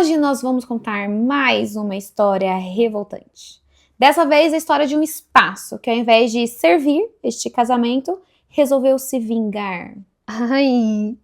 Hoje nós vamos contar mais uma história revoltante. Dessa vez a história de um espaço que, ao invés de servir este casamento, resolveu se vingar. Ai!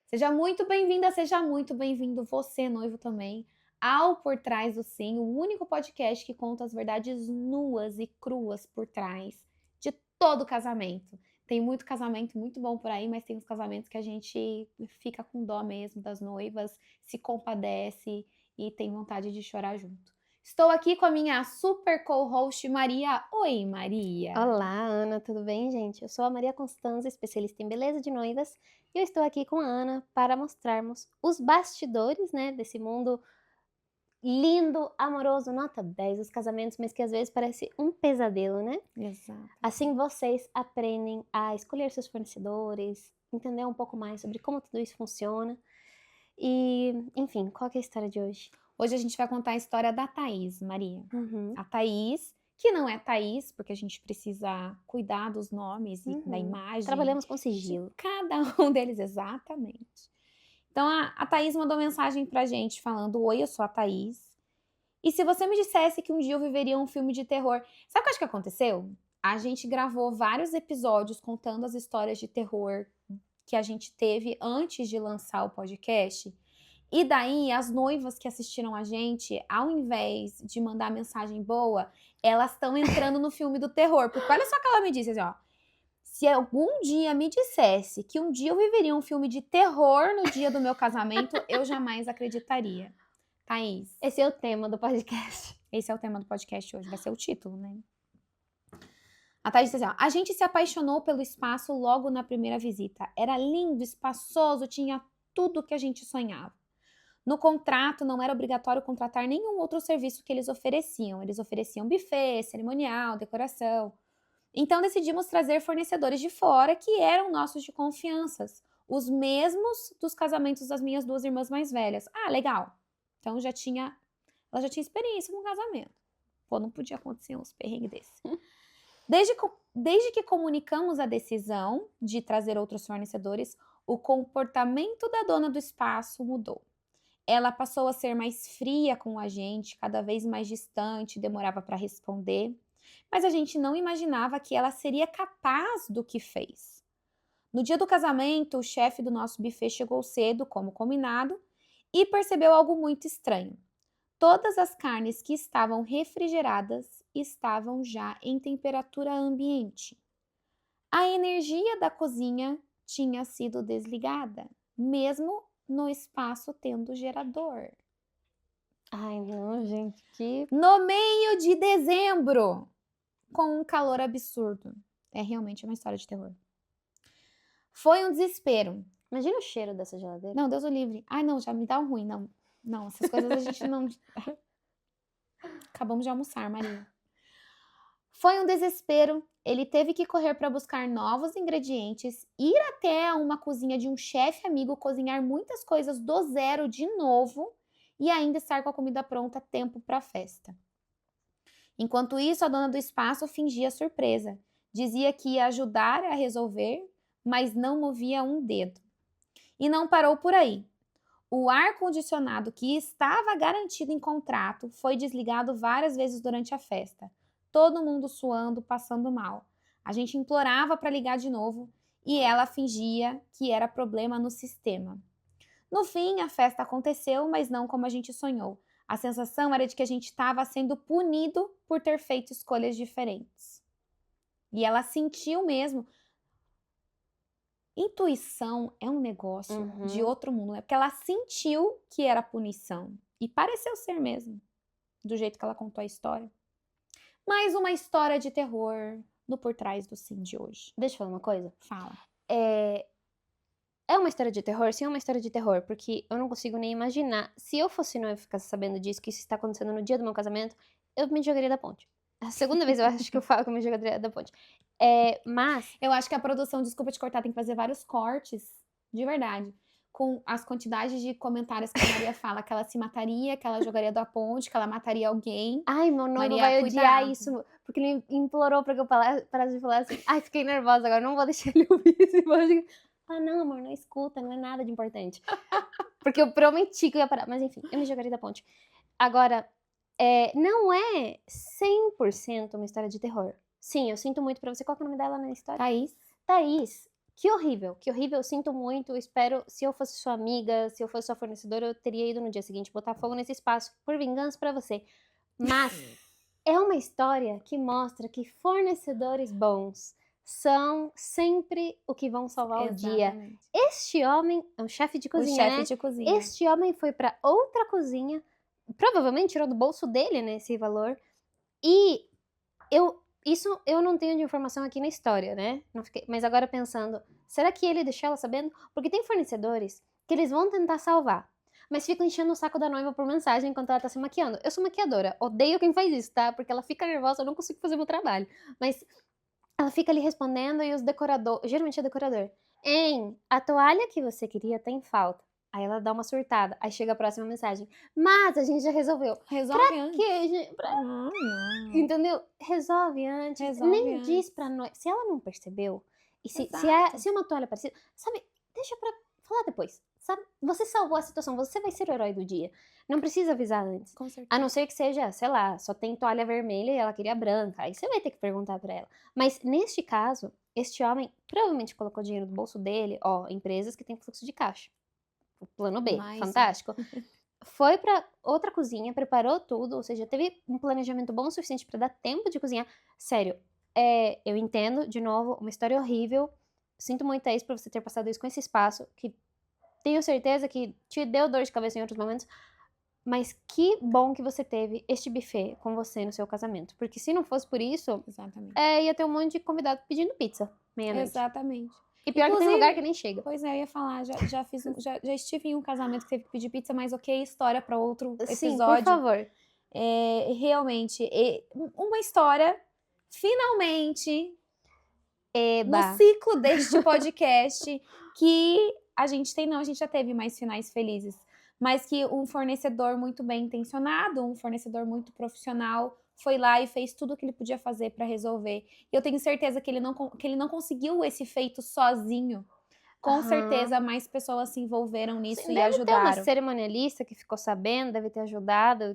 Seja muito bem-vinda, seja muito bem-vindo você, noivo também, ao Por Trás do Sim, o único podcast que conta as verdades nuas e cruas por trás de todo casamento. Tem muito casamento muito bom por aí, mas tem uns casamentos que a gente fica com dó mesmo das noivas, se compadece e tem vontade de chorar junto. Estou aqui com a minha super co-host Maria. Oi, Maria! Olá, Ana, tudo bem, gente? Eu sou a Maria Constanza, especialista em beleza de noivas, e eu estou aqui com a Ana para mostrarmos os bastidores, né, desse mundo lindo, amoroso, nota 10 dos casamentos, mas que às vezes parece um pesadelo, né? Exato. Assim vocês aprendem a escolher seus fornecedores, entender um pouco mais sobre como tudo isso funciona. E, enfim, qual que é a história de hoje? Hoje a gente vai contar a história da Thaís, Maria. Uhum. A Thaís, que não é Thaís, porque a gente precisa cuidar dos nomes e da imagem. Trabalhamos com sigilo. De cada um deles, exatamente. Então a Thaís mandou mensagem pra gente falando: Oi, eu sou a Thaís. E se você me dissesse que um dia eu viveria um filme de terror... Sabe o que eu acho que aconteceu? A gente gravou vários episódios contando as histórias de terror que a gente teve antes de lançar o podcast. E daí, as noivas que assistiram a gente, ao invés de mandar mensagem boa, elas estão entrando no filme do terror. Porque olha só que ela me disse assim, ó. Se algum dia me dissesse que um dia eu viveria um filme de terror no dia do meu casamento, eu jamais acreditaria. Thaís. Esse é o tema do podcast. Esse é o tema do podcast hoje, vai ser o título, né? A Thaís disse assim, ó, a gente se apaixonou pelo espaço logo na primeira visita. Era lindo, espaçoso, tinha tudo que a gente sonhava. No contrato, não era obrigatório contratar nenhum outro serviço que eles ofereciam. Eles ofereciam buffet, cerimonial, decoração. Então, decidimos trazer fornecedores de fora que eram nossos de confiança. Os mesmos dos casamentos das minhas duas irmãs mais velhas. Ah, legal. Então, ela já tinha experiência com casamento. Pô, não podia acontecer uns perrengues desses. Desde que comunicamos a decisão de trazer outros fornecedores, o comportamento da dona do espaço mudou. Ela passou a ser mais fria com a gente, cada vez mais distante, demorava para responder. Mas a gente não imaginava que ela seria capaz do que fez. No dia do casamento, o chefe do nosso buffet chegou cedo, como combinado, e percebeu algo muito estranho. Todas as carnes que estavam refrigeradas estavam já em temperatura ambiente. A energia da cozinha tinha sido desligada, mesmo no espaço tendo gerador. Ai, não, gente, que... No meio de dezembro, com um calor absurdo. É realmente uma história de terror. Foi um desespero. Imagina o cheiro dessa geladeira. Não, Deus o livre. Ai, não, já me dá um ruim, não. Não, essas coisas a gente não... Acabamos de almoçar, Maria. Foi um desespero. Ele teve que correr para buscar novos ingredientes, ir até uma cozinha de um chefe amigo, cozinhar muitas coisas do zero de novo e ainda estar com a comida pronta a tempo para a festa. Enquanto isso, a dona do espaço fingia surpresa. Dizia que ia ajudar a resolver, mas não movia um dedo. E não parou por aí. O ar-condicionado que estava garantido em contrato foi desligado várias vezes durante a festa. Todo mundo suando, passando mal. A gente implorava para ligar de novo e ela fingia que era problema no sistema. No fim, a festa aconteceu, mas não como a gente sonhou. A sensação era de que a gente estava sendo punido por ter feito escolhas diferentes. E ela sentiu mesmo. Intuição é um negócio de outro mundo, né? Porque ela sentiu que era punição. E pareceu ser mesmo, do jeito que ela contou a história. Mais uma história de terror no Por Trás do Sim de hoje. Deixa eu falar uma coisa. Fala. É uma história de terror? Sim, é uma história de terror, porque eu não consigo nem imaginar. Se eu fosse noiva e ficasse sabendo disso, que isso está acontecendo no dia do meu casamento, eu me jogaria da ponte. A segunda vez eu acho que eu falo que eu me jogaria da ponte. Mas... Eu acho que a produção, desculpa te cortar, tem que fazer vários cortes, de verdade. com as quantidades de comentários que a Maria fala, que ela se mataria, que ela jogaria da ponte, que ela mataria alguém. Ai, meu noivo Maria, vai odiar cuidado. isso, porque ele implorou pra que eu parasse de falar assim. Ai, fiquei nervosa agora, não vou deixar ele ouvir esse podcast. Ah, não, amor, não escuta, não é nada de importante. Porque eu prometi que eu ia parar. Mas enfim, eu me jogaria da ponte. Agora, não é 100% uma história de terror. Sim, eu sinto muito pra você. Qual que é o nome dela na história? Thaís. Thaís. Que horrível, eu sinto muito, espero, se eu fosse sua amiga, se eu fosse sua fornecedora, eu teria ido no dia seguinte botar fogo nesse espaço por vingança pra você. Mas é uma história que mostra que fornecedores bons são sempre o que vão salvar o dia. Exatamente. Este homem é um chefe de O cozinha, chefe né? de cozinha. Este homem foi pra outra cozinha, provavelmente tirou do bolso dele, né, esse valor, e isso eu não tenho de informação aqui na história, né? Mas agora pensando, será que ele deixou ela sabendo? Porque tem fornecedores que eles vão tentar salvar, mas ficam enchendo o saco da noiva por mensagem enquanto ela tá se maquiando. Eu sou maquiadora, odeio quem faz isso, tá? Porque ela fica nervosa, eu não consigo fazer meu trabalho. Mas ela fica ali respondendo e os decoradores, geralmente é decorador, a toalha que você queria tá em falta. Aí ela dá uma surtada, aí chega a próxima mensagem. Mas a gente já resolveu. Resolve antes. Que, gente? Não. Entendeu? Resolve antes. Resolve Nem antes. diz pra nós. Se ela não percebeu, e se Exato. é uma toalha parecida, sabe? Deixa pra falar depois. Sabe? Você salvou a situação, você vai ser o herói do dia. Não precisa avisar antes. Com certeza. A não ser que seja, sei lá, só tem toalha vermelha e ela queria branca. Aí você vai ter que perguntar pra ela. Mas neste caso, este homem provavelmente colocou dinheiro no bolso dele, empresas que têm fluxo de caixa. O plano B, Mais um. fantástico. Foi pra outra cozinha, preparou tudo, ou seja, teve um planejamento bom o suficiente pra dar tempo de cozinhar. Sério, eu entendo, de novo, uma história horrível. Sinto muito, Thaís, por você ter passado isso com esse espaço, que tenho certeza que te deu dor de cabeça em outros momentos, mas que bom que você teve este buffet com você no seu casamento. Porque se não fosse por isso, Exatamente. ia ter um monte de convidado pedindo pizza meia-noite. Exatamente. E pior que tem lugar que nem chega. Pois é, eu ia falar, já estive em um casamento que teve que pedir pizza, mas ok, história para outro Sim, por episódio. favor. Realmente, uma história, finalmente, no ciclo deste podcast, que a gente já teve mais finais felizes, mas que um fornecedor muito bem intencionado, um fornecedor muito profissional, foi lá e fez tudo o que ele podia fazer para resolver. E eu tenho certeza que ele não conseguiu esse feito sozinho. Com certeza, mais pessoas se envolveram nisso e Deve ter uma ajudaram. cerimonialista que ficou sabendo, deve ter ajudado,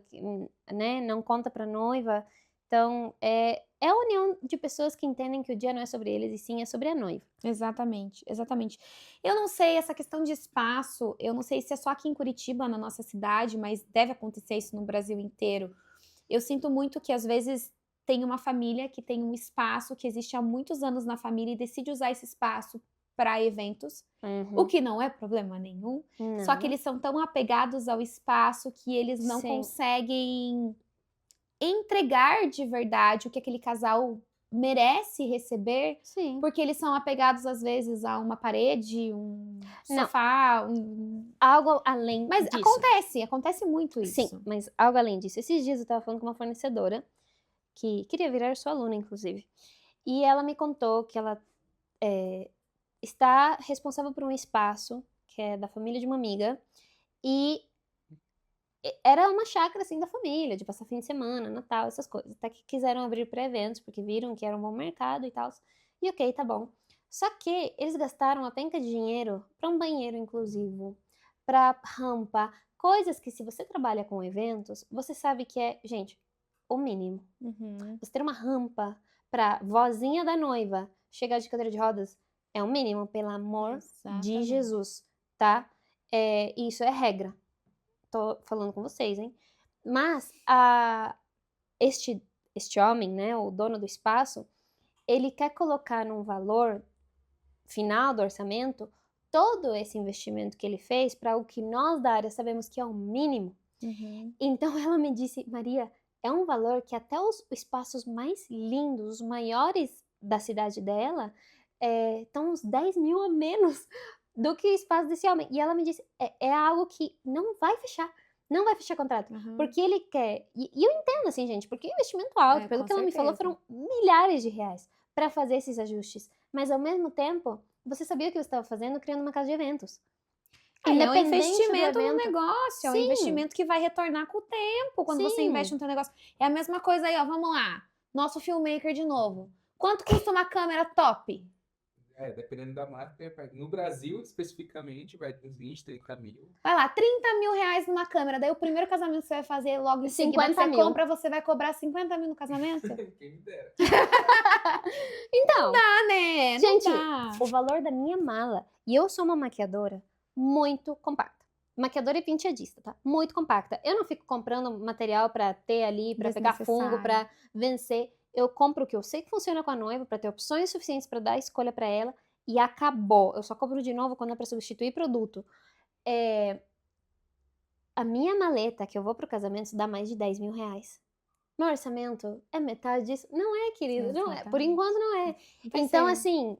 né? Não conta pra noiva. Então, é a união de pessoas que entendem que o dia não é sobre eles, e sim é sobre a noiva. Exatamente, exatamente. Eu não sei, essa questão de espaço, eu não sei se é só aqui em Curitiba, na nossa cidade, mas deve acontecer isso no Brasil inteiro. Eu sinto muito que, às vezes, tem uma família que tem um espaço que existe há muitos anos na família e decide usar esse espaço para eventos, o que não é problema nenhum. Só que eles são tão apegados ao espaço que eles não Sim. conseguem entregar de verdade o que aquele casal merece receber, Sim. porque eles são apegados, às vezes, a uma parede, um Não. sofá, Algo além Mas disso. acontece muito isso. Sim, mas algo além disso. Esses dias eu tava falando com uma fornecedora que queria virar sua aluna, inclusive. E ela me contou que ela está responsável por um espaço que é da família de uma amiga, e era uma chácara, assim, da família, de passar fim de semana, Natal, essas coisas. Até que quiseram abrir para eventos, porque viram que era um bom mercado e tal. E ok, tá bom. Só que eles gastaram uma penca de dinheiro para um banheiro inclusivo, para rampa, coisas que, se você trabalha com eventos, você sabe que é, gente, o mínimo. Você ter uma rampa para vozinha da noiva chegar de cadeira de rodas é o mínimo, pelo amor de Jesus, tá? Isso é regra. Tô falando com vocês, hein? Mas este homem, né, o dono do espaço, ele quer colocar num valor final do orçamento todo esse investimento que ele fez para o que nós da área sabemos que é o mínimo. Então ela me disse, Maria, é um valor que até os espaços mais lindos, os maiores da cidade dela, estão uns 10 mil a menos do que o espaço desse homem. E ela me disse, é algo que não vai fechar. Não vai fechar contrato. Porque ele quer... E eu entendo, assim, gente, porque é investimento alto. Pelo que ela me falou, foram milhares de reais para fazer esses ajustes. Mas, ao mesmo tempo, você sabia o que você estava fazendo criando uma casa de eventos. É um Independente do investimento no evento. negócio, é um Sim. investimento que vai retornar com o tempo quando você Sim. investe no teu negócio. É a mesma coisa aí, ó, vamos lá. Nosso filmmaker de novo. Quanto custa uma câmera top? Dependendo da marca, no Brasil, especificamente, vai dos 20, 30 mil. Vai lá, 30 mil reais numa câmera. Daí o primeiro casamento que você vai fazer logo em seguida que 50 você mil. compra, você vai cobrar 50 mil no casamento? Quem me dera. Então, Ah, né? gente, Não dá. o valor da minha mala, e eu sou uma maquiadora muito compacta. Maquiadora e penteadista, tá? Muito compacta. Eu não fico comprando material pra ter ali, pra pegar fungo, Desnecessário. pra vencer. Eu compro o que eu sei que funciona com a noiva, pra ter opções suficientes pra dar escolha pra ela, e acabou. Eu só compro de novo quando é pra substituir produto. A minha maleta que eu vou pro casamento dá mais de 10 mil reais. Meu orçamento é metade disso? Não é, querido, não é. Por Exatamente. enquanto não é. Vai Então, ser. assim,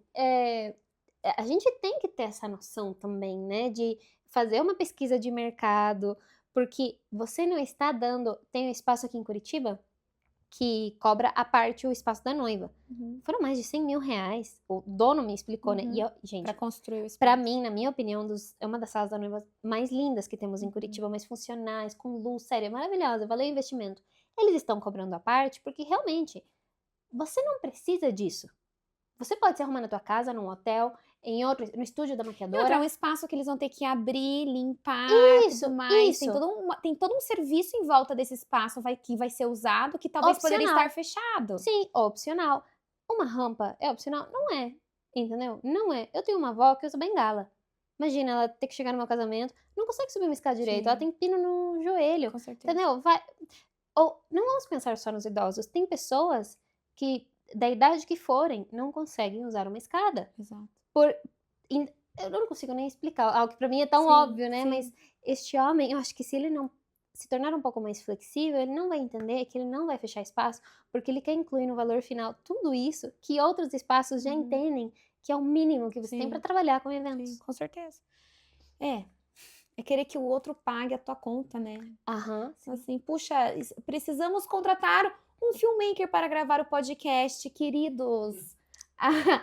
a gente tem que ter essa noção também, né? De fazer uma pesquisa de mercado, porque você não está dando. Tem um espaço aqui em Curitiba que cobra a parte o espaço da noiva. Uhum. Foram mais de 100 mil reais. O dono me explicou, né? E eu, gente, Pra construir o espaço. pra mim, na minha opinião, é uma das salas da noiva mais lindas que temos em Uhum. Curitiba, mais funcionais, com luz, sério, é maravilhosa, valeu o investimento. Eles estão cobrando a parte porque realmente você não precisa disso. Você pode se arrumar na tua casa, num hotel, no estúdio da E outra, é maquiadora. um espaço que eles vão ter que abrir, limpar, Isso, tudo mais. isso. Tem todo um serviço em volta desse espaço que vai ser usado, que talvez poderia Opcional. estar fechado. Sim, opcional. Uma rampa é opcional? Não é, entendeu? Não é. Eu tenho uma avó que usa bengala. Imagina, ela ter que chegar no meu casamento, não consegue subir uma escada direito, Sim. ela tem pino no joelho, Com certeza. entendeu? Ou não vamos pensar só nos idosos. Tem pessoas que, da idade que forem, não conseguem usar uma escada. Exato. Eu não consigo nem explicar, algo que pra mim é tão Sim, óbvio, né? sim. Mas este homem, eu acho que se ele não se tornar um pouco mais flexível, ele não vai entender que ele não vai fechar espaço, porque ele quer incluir no valor final tudo isso que outros espaços já Uhum. entendem que é o mínimo que você tem Sim. pra trabalhar com eventos. Sim, com certeza. É querer que o outro pague a tua conta, né? Aham. Assim, puxa, precisamos contratar um filmmaker para gravar o podcast, queridos.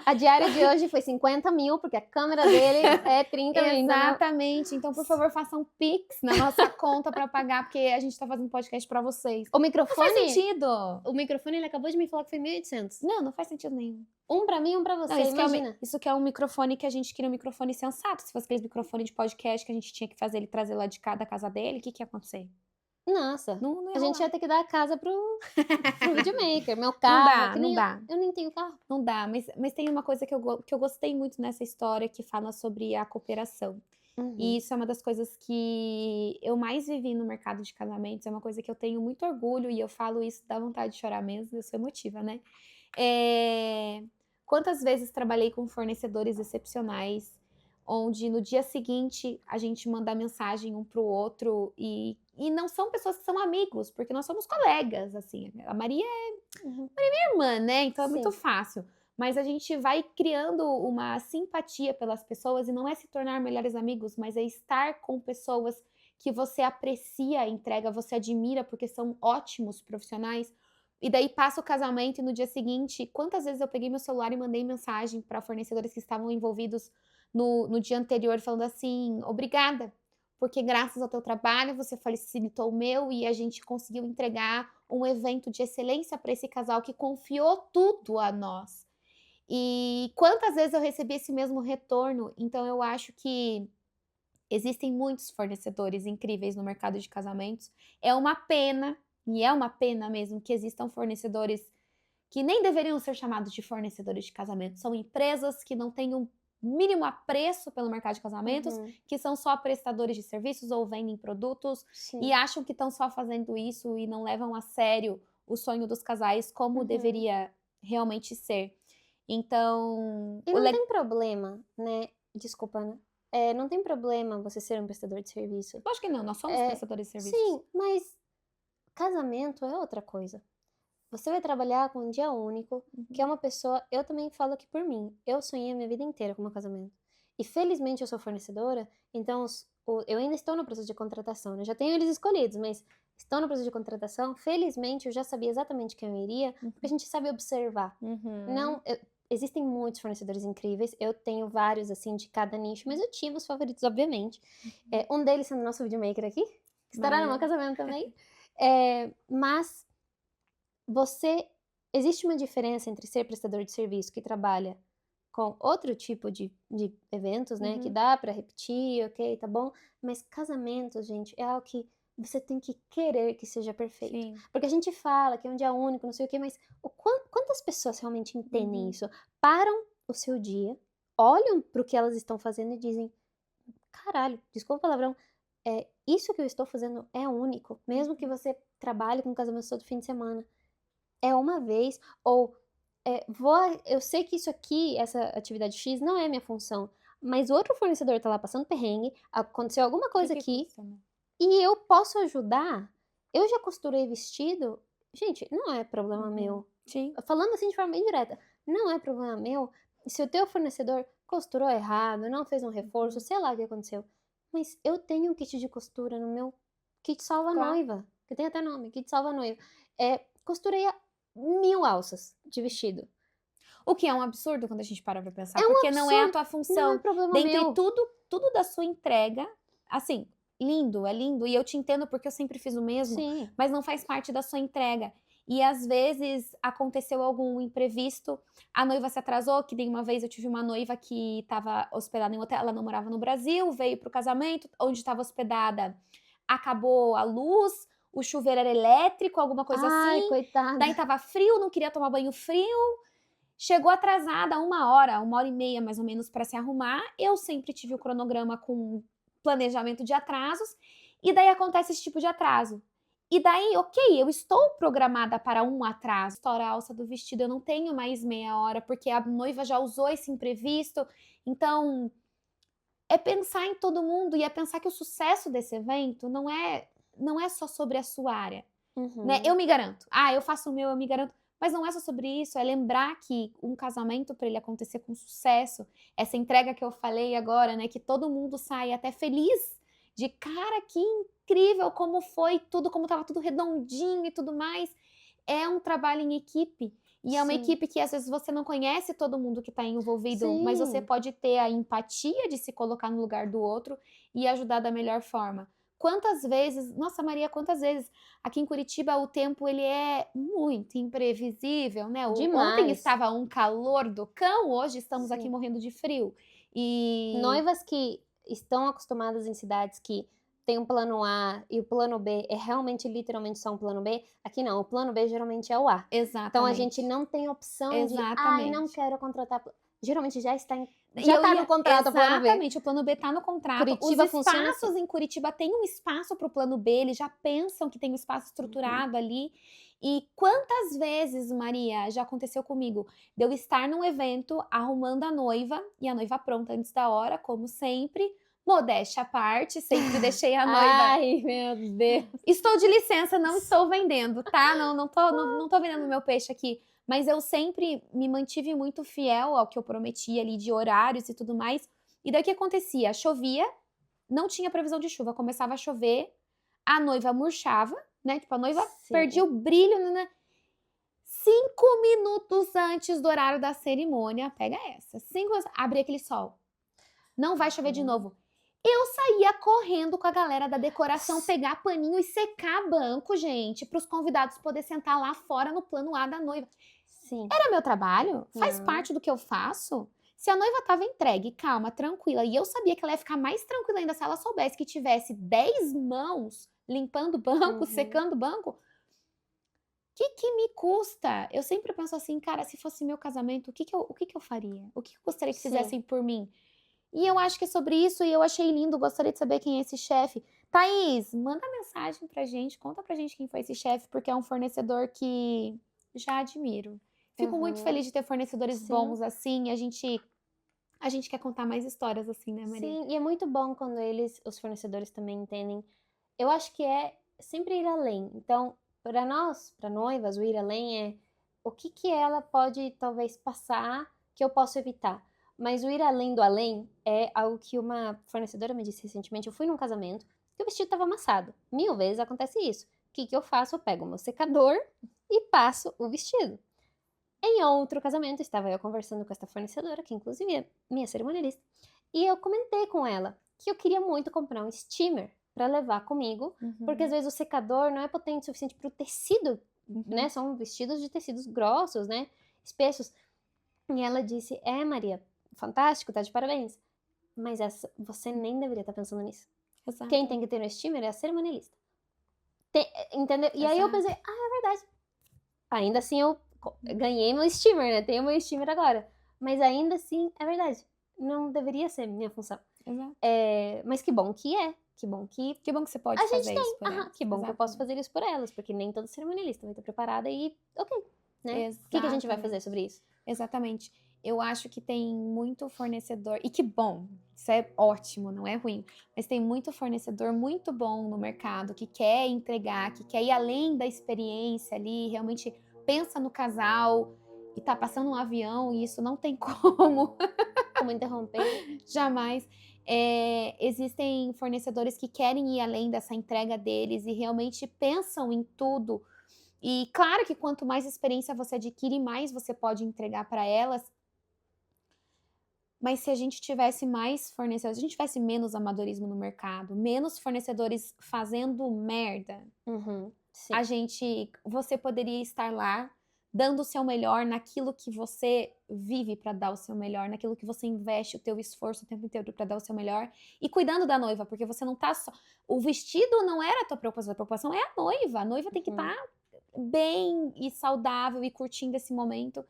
A diária de hoje foi 50 mil, porque a câmera dele é 30 mil. Entendeu? Exatamente. Então, por favor, façam um Pix na nossa conta para pagar, porque a gente tá fazendo podcast para vocês. O Não microfone, faz sentido. o microfone, ele acabou de me falar que foi 1.800. Não faz sentido nenhum. Um pra mim, um pra você, Não, imagina. isso que é um microfone que a gente queria um microfone sensato. Se fosse aqueles microfone de podcast que a gente tinha que fazer ele trazer lá de cá da casa dele, o que ia acontecer? Nossa, Não ia a gente rolar. ia ter que dar a casa pro videomaker, meu carro. Não dá. Eu nem tenho carro. Não dá, mas tem uma coisa que eu gostei muito nessa história que fala sobre a cooperação. E isso é uma das coisas que eu mais vivi no mercado de casamentos, é uma coisa que eu tenho muito orgulho e eu falo isso, dá vontade de chorar mesmo, eu sou emotiva, né? Quantas vezes trabalhei com fornecedores excepcionais, onde no dia seguinte a gente manda mensagem um pro outro e não são pessoas que são amigos, porque nós somos colegas, assim. A Maria é minha irmã, né? Então é muito Sim. fácil. Mas a gente vai criando uma simpatia pelas pessoas e não é se tornar melhores amigos, mas é estar com pessoas que você aprecia a entrega, você admira porque são ótimos profissionais. E daí passa o casamento e no dia seguinte, quantas vezes eu peguei meu celular e mandei mensagem para fornecedores que estavam envolvidos no dia anterior, falando assim, obrigada, porque graças ao teu trabalho você facilitou o meu e a gente conseguiu entregar um evento de excelência para esse casal que confiou tudo a nós. E quantas vezes eu recebi esse mesmo retorno? Então eu acho que existem muitos fornecedores incríveis no mercado de casamentos. É uma pena, e é uma pena mesmo, que existam fornecedores que nem deveriam ser chamados de fornecedores de casamento. São empresas que não têm um mínimo apreço pelo mercado de casamentos, que são só prestadores de serviços ou vendem produtos e acham que estão só fazendo isso e não levam a sério o sonho dos casais como deveria realmente ser. Então... E não tem problema, né? Desculpa, né? Não tem problema você ser um prestador de serviço. Lógico que não, nós somos prestadores de serviços. Sim, mas casamento é outra coisa. Você vai trabalhar com um dia único, que é uma pessoa... Eu também falo aqui por mim. Eu sonhei a minha vida inteira com meu casamento. E felizmente eu sou fornecedora, então eu ainda estou no processo de contratação, né? Já tenho eles escolhidos, mas estou no processo de contratação. Felizmente eu já sabia exatamente quem eu iria, porque a gente sabe observar. Não, existem muitos fornecedores incríveis, eu tenho vários, assim, de cada nicho, mas eu tinha os favoritos, obviamente. Um deles sendo nosso videomaker aqui, que estará no meu casamento também. Mas existe uma diferença entre ser prestador de serviço que trabalha com outro tipo de eventos, né, que dá pra repetir, ok, tá bom, mas casamento, gente, é algo que você tem que querer que seja perfeito. Sim. Porque a gente fala que é um dia único, não sei o quê, mas quantas pessoas realmente entendem isso? Param o seu dia, olham pro que elas estão fazendo e dizem, caralho, desculpa o palavrão, isso que eu estou fazendo é único, mesmo que você trabalhe com casamento todo fim de semana. É uma vez, ou eu sei que isso aqui, essa atividade X, não é minha função, mas o outro fornecedor tá lá passando perrengue, aconteceu alguma coisa aqui, custa, né? e eu posso ajudar. Eu já costurei vestido, gente, não é problema meu. Sim. Falando assim de forma bem direta, não é problema meu se o teu fornecedor costurou errado, não fez um reforço, sei lá o que aconteceu. Mas eu tenho um kit de costura no meu kit salva Claro. noiva, que tem até nome, kit salva noiva. Costurei 1000 alças de vestido. O que é um absurdo quando a gente para pra pensar, É um porque não é a tua Não é função. problema Dentre meu. tudo da sua entrega, assim, lindo, é lindo, e eu te entendo porque eu sempre fiz o mesmo, Sim. mas não faz parte da sua entrega. E às vezes aconteceu algum imprevisto, a noiva se atrasou, que nem uma vez eu tive uma noiva que estava hospedada em hotel, ela não morava no Brasil, veio pro casamento, onde estava hospedada, acabou a luz, o chuveiro era elétrico, alguma coisa Ai, assim, coitada. daí tava frio, não queria tomar banho frio, chegou atrasada 1h e meia mais ou menos para se arrumar. Eu sempre tive o cronograma com planejamento de atrasos, e daí acontece esse tipo de atraso. E daí, ok, eu estou programada para um atraso. Estoura a alça do vestido, eu não tenho mais meia hora, porque a noiva já usou esse imprevisto. Então, é pensar em todo mundo e é pensar que o sucesso desse evento não é só sobre a sua área. Né? Eu me garanto. Eu faço o meu, eu me garanto. Mas não é só sobre isso, é lembrar que um casamento, para ele acontecer com sucesso, essa entrega que eu falei agora, né, que todo mundo sai até feliz, de cara, que incrível como foi tudo, como estava tudo redondinho e tudo mais, é um trabalho em equipe. E é uma Sim. equipe que às vezes você não conhece todo mundo que está envolvido, mas você Sim. pode ter a empatia de se colocar no lugar do outro e ajudar da melhor forma. Quantas vezes, nossa Maria, quantas vezes aqui em Curitiba o tempo ele é muito imprevisível, né? Ontem Demais. estava um calor do cão, hoje estamos aqui Sim. morrendo de frio. E Noivas que estão acostumadas em cidades que tem um plano A e o plano B é realmente literalmente só um plano B, aqui não, o plano B geralmente é o A. exatamente. Então a gente não tem opção de, ai, não Exatamente. quero contratar. Geralmente já está E já eu tá ia- no contrato o plano B. Exatamente, o plano B está no contrato. Curitiba Os funciona espaços em Curitiba têm um espaço para o plano B, eles já pensam que tem um espaço estruturado ali. E quantas vezes, Maria, já aconteceu comigo, de eu estar num evento arrumando a noiva, e a noiva pronta antes da hora, como sempre, modéstia à parte, sempre deixei a noiva. Ai, meu Deus. Estou de licença, não estou vendendo, tá? Não tô vendendo meu peixe aqui. Mas eu sempre me mantive muito fiel ao que eu prometi ali de horários e tudo mais. E daí o que acontecia? Chovia, não tinha previsão de chuva, começava a chover, a noiva murchava, né? Tipo, a noiva Sim. perdia o brilho, né? 5 minutos antes do horário da cerimônia, pega essa. 5 minutos, abre aquele sol. Não vai chover de novo. Eu saía correndo com a galera da decoração, pegar paninho e secar banco, gente, para os convidados poderem sentar lá fora no plano A da noiva. Sim. Era meu trabalho, faz Não. parte do que eu faço. Se a noiva estava entregue, calma, tranquila, e eu sabia que ela ia ficar mais tranquila ainda se ela soubesse que tivesse 10 mãos limpando o banco, secando o banco, que me custa? Eu sempre penso assim, cara, se fosse meu casamento, o que eu faria? O que eu gostaria que Sim. fizessem por mim? E eu acho que é sobre isso, e eu achei lindo, gostaria de saber quem é esse chefe. Thaís, manda mensagem pra gente, conta pra gente quem foi esse chefe, porque é um fornecedor que já admiro. Fico muito feliz de ter fornecedores Sim. bons assim, a gente quer contar mais histórias assim, né, Maria? Sim, e é muito bom quando os fornecedores também entendem. Eu acho que é sempre ir além. Então, para nós, para noivas, o ir além é o que ela pode talvez passar que eu posso evitar. Mas o ir além do além é algo que uma fornecedora me disse recentemente. Eu fui num casamento que o vestido estava amassado. 1000 vezes acontece isso. O que eu faço? Eu pego o meu secador e passo o vestido. Em outro casamento, estava eu conversando com esta fornecedora, que inclusive é minha cerimonialista, e eu comentei com ela que eu queria muito comprar um steamer para levar comigo, porque às vezes o secador não é potente o suficiente para o tecido, né? São vestidos de tecidos grossos, né? Espessos. E ela disse: Maria, fantástico, tá de parabéns. Mas você nem deveria estar pensando nisso. Exato. Quem tem que ter no steamer é a cerimonialista. Entendeu? E aí eu Exato. pensei, é verdade. Ainda assim eu ganhei meu steamer, né? Tenho meu steamer agora. Mas ainda assim, é verdade. Não deveria ser minha função. Exato. Mas que bom que é. Que bom que Que bom que você pode a gente fazer tem. isso por elas. Que bom que eu posso Exatamente. fazer isso por elas. Porque nem toda cerimonialista vai estar preparada e ok, né? O que a gente vai fazer sobre isso? Exatamente. Eu acho que tem muito fornecedor, e que bom, isso é ótimo, não é ruim, mas tem muito fornecedor muito bom no mercado que quer entregar, que quer ir além da experiência ali, realmente pensa no casal e tá passando um avião e isso não tem como Como interromper? jamais. Existem fornecedores que querem ir além dessa entrega deles e realmente pensam em tudo. E claro que quanto mais experiência você adquire, mais você pode entregar para elas. Mas se a gente tivesse mais fornecedores, se a gente tivesse menos amadorismo no mercado, menos fornecedores fazendo merda, Sim. você poderia estar lá dando o seu melhor naquilo que você vive para dar o seu melhor, naquilo que você investe o teu esforço o tempo inteiro para dar o seu melhor e cuidando da noiva, porque você não tá só, o vestido não era a tua preocupação é a noiva tem que estar bem e saudável e curtindo esse momento.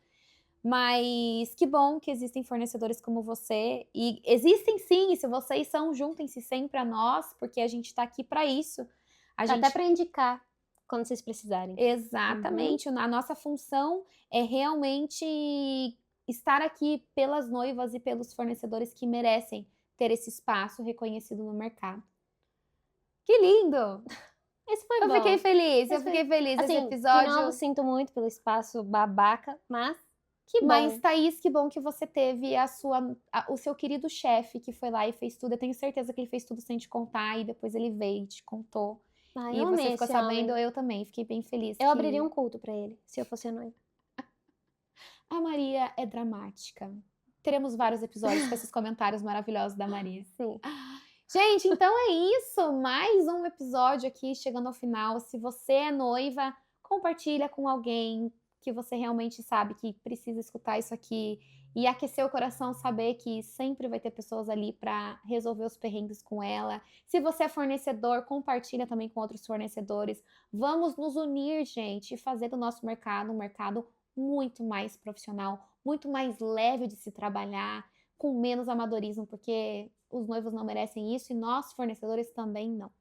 Mas que bom que existem fornecedores como você. E existem sim, e se vocês são, juntem-se sempre a nós, porque a gente tá aqui para isso. Até para indicar quando vocês precisarem. Exatamente. A nossa função é realmente estar aqui pelas noivas e pelos fornecedores que merecem ter esse espaço reconhecido no mercado. Que lindo! Esse foi Eu bom. fiquei feliz, Esse eu fiquei feliz. Esse Assim, episódio. de novo, sinto muito pelo espaço babaca, mas que bom. Mas, Thaís, que bom que você teve o seu querido chefe que foi lá e fez tudo. Eu tenho certeza que ele fez tudo sem te contar e depois ele veio e te contou. Ai, E eu você amei ficou esse sabendo, homem. eu também. Fiquei bem feliz. Eu abriria um culto pra ele, se eu fosse a noiva. A Maria é dramática. Teremos vários episódios com esses comentários maravilhosos da Maria. Sim. Gente, então é isso. Mais um episódio aqui chegando ao final. Se você é noiva, compartilha com alguém que você realmente sabe que precisa escutar isso aqui e aquecer o coração, saber que sempre vai ter pessoas ali para resolver os perrengues com ela. Se você é fornecedor, compartilha também com outros fornecedores. Vamos nos unir, gente, e fazer do nosso mercado um mercado muito mais profissional, muito mais leve de se trabalhar, com menos amadorismo, porque os noivos não merecem isso e nós, fornecedores, também não.